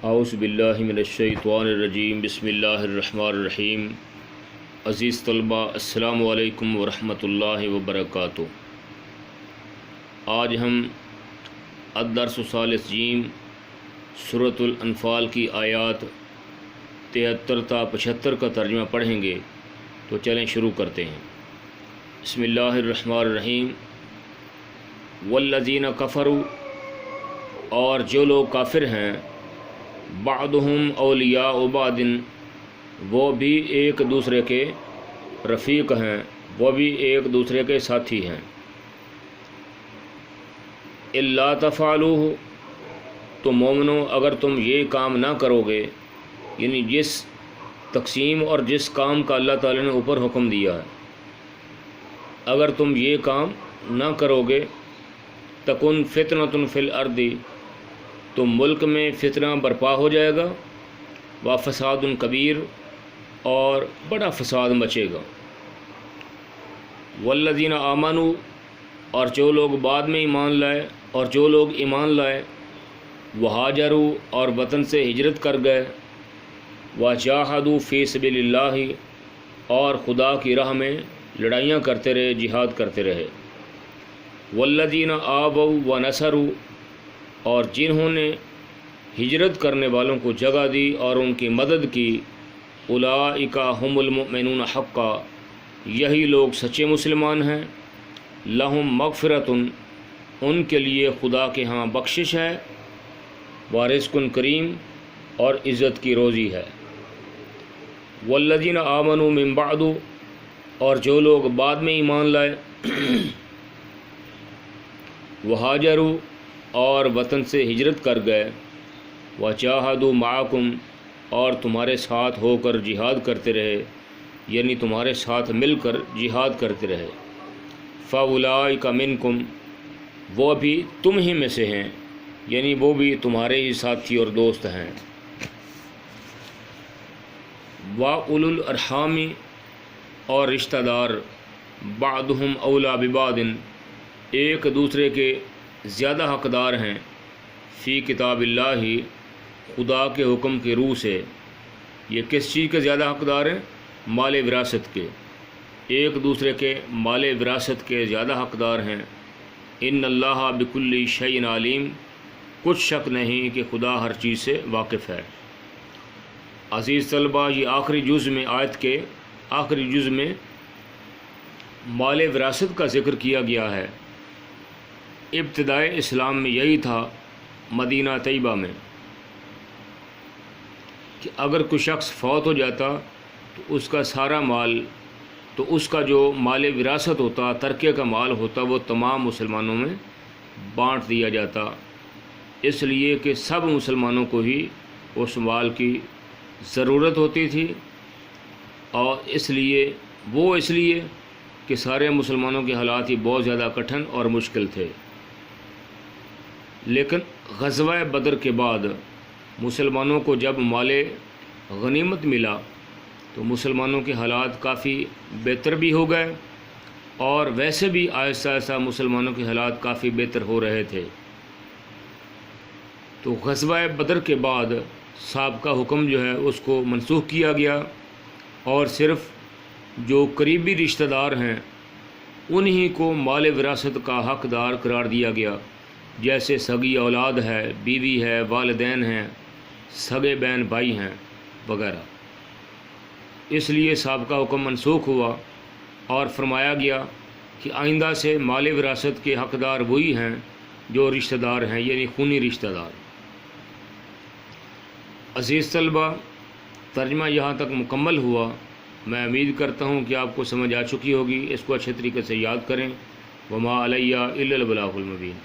اعوذ باللہ من الشیطان الرجیم بسم اللہ الرحمن الرحیم۔ عزیز طلبہ، السلام علیکم ورحمۃ اللہ وبرکاتہ۔ آج ہم الدرس الثالث جیم سورۃ الانفال کی آیات 73 تا 75 کا ترجمہ پڑھیں گے، تو چلیں شروع کرتے ہیں۔ بسم اللہ الرحمن الرحیم۔ والذین کفروا، اور جو لوگ کافر ہیں، بعضهم اولیاء بعض، وہ بھی ایک دوسرے کے رفیق ہیں، وہ بھی ایک دوسرے کے ساتھی ہیں۔ الا تفعلوہ، تو مومنو اگر تم یہ کام نہ کرو گے، یعنی جس تقسیم اور جس کام کا اللہ تعالی نے اوپر حکم دیا ہے، اگر تم یہ کام نہ کرو گے، تکن فتنۃ فی الارض، تو ملک میں فتنہ برپا ہو جائے گا، و فساد کبیر، اور بڑا فساد مچے گا۔ والذین آمنوا، اور جو لوگ بعد میں ایمان لائے، اور جو لوگ ایمان لائے، وہاجروا، اور وطن سے ہجرت کر گئے، وجاہدوا فی سبیل اللہ، اور خدا کی راہ میں لڑائیاں کرتے رہے، جہاد کرتے رہے۔ والذین آووا ونصروا، اور جنہوں نے ہجرت کرنے والوں کو جگہ دی اور ان کی مدد کی، اولئک ھم المؤمنون حقا، یہی لوگ سچے مسلمان ہیں۔ لہم مغفرۃ، ان کے لیے خدا کے ہاں بخشش ہے، ورزق کریم، اور عزت کی روزی ہے۔ والذین آمنوا من بعد، اور جو لوگ بعد میں ایمان لائے، وہاجروا، اور وطن سے ہجرت کر گئے، وجاہدوا معکم، اور تمہارے ساتھ ہو کر جہاد کرتے رہے، یعنی تمہارے ساتھ مل کر جہاد کرتے رہے۔ فاولئک منکم، وہ بھی تم ہی میں سے ہیں، یعنی وہ بھی تمہارے ہی ساتھی اور دوست ہیں۔ واولی الارحام، اور رشتہ دار، بعضهم اولی ببعض، ایک دوسرے کے زیادہ حقدار ہیں، فی کتاب اللہ، خدا کے حکم کی روح سے۔ یہ کس چیز کے زیادہ حقدار ہیں؟ مال وراثت کے، ایک دوسرے کے مال وراثت کے زیادہ حقدار ہیں۔ ان اللہ بکل شیء علیم، کچھ شک نہیں کہ خدا ہر چیز سے واقف ہے۔ عزیز طلبہ، یہ آخری جز میں، آیت کے آخری جز میں مال وراثت کا ذکر کیا گیا ہے۔ ابتدائے اسلام میں یہی تھا، مدینہ طیبہ میں، کہ اگر کوئی شخص فوت ہو جاتا تو اس کا سارا مال، تو اس کا جو مال وراثت ہوتا، ترکے کا مال ہوتا، وہ تمام مسلمانوں میں بانٹ دیا جاتا، اس لیے کہ سب مسلمانوں کو ہی اس مال کی ضرورت ہوتی تھی، اور اس لیے کہ سارے مسلمانوں کے حالات ہی بہت زیادہ کٹھن اور مشکل تھے۔ لیکن غزوہ بدر کے بعد مسلمانوں کو جب مال غنیمت ملا تو مسلمانوں کے حالات کافی بہتر بھی ہو گئے، اور ویسے بھی آہستہ آہستہ مسلمانوں کے حالات کافی بہتر ہو رہے تھے۔ تو غزوہ بدر کے بعد سابقہ حکم جو ہے اس کو منسوخ کیا گیا، اور صرف جو قریبی رشتہ دار ہیں انہی کو مال وراثت کا حقدار قرار دیا گیا، جیسے سگی اولاد ہے، بیوی ہے، والدین ہیں، سگے بہن بھائی ہیں وغیرہ۔ اس لیے سابقہ حکم منسوخ ہوا، اور فرمایا گیا کہ آئندہ سے مال وراثت کے حقدار وہی ہیں جو رشتہ دار ہیں، یعنی خونی رشتہ دار۔ عزیز طلبہ، ترجمہ یہاں تک مکمل ہوا۔ میں امید کرتا ہوں کہ آپ کو سمجھ آ چکی ہوگی، اس کو اچھے طریقے سے یاد کریں۔ وما علیہ الا البلاغ المبین۔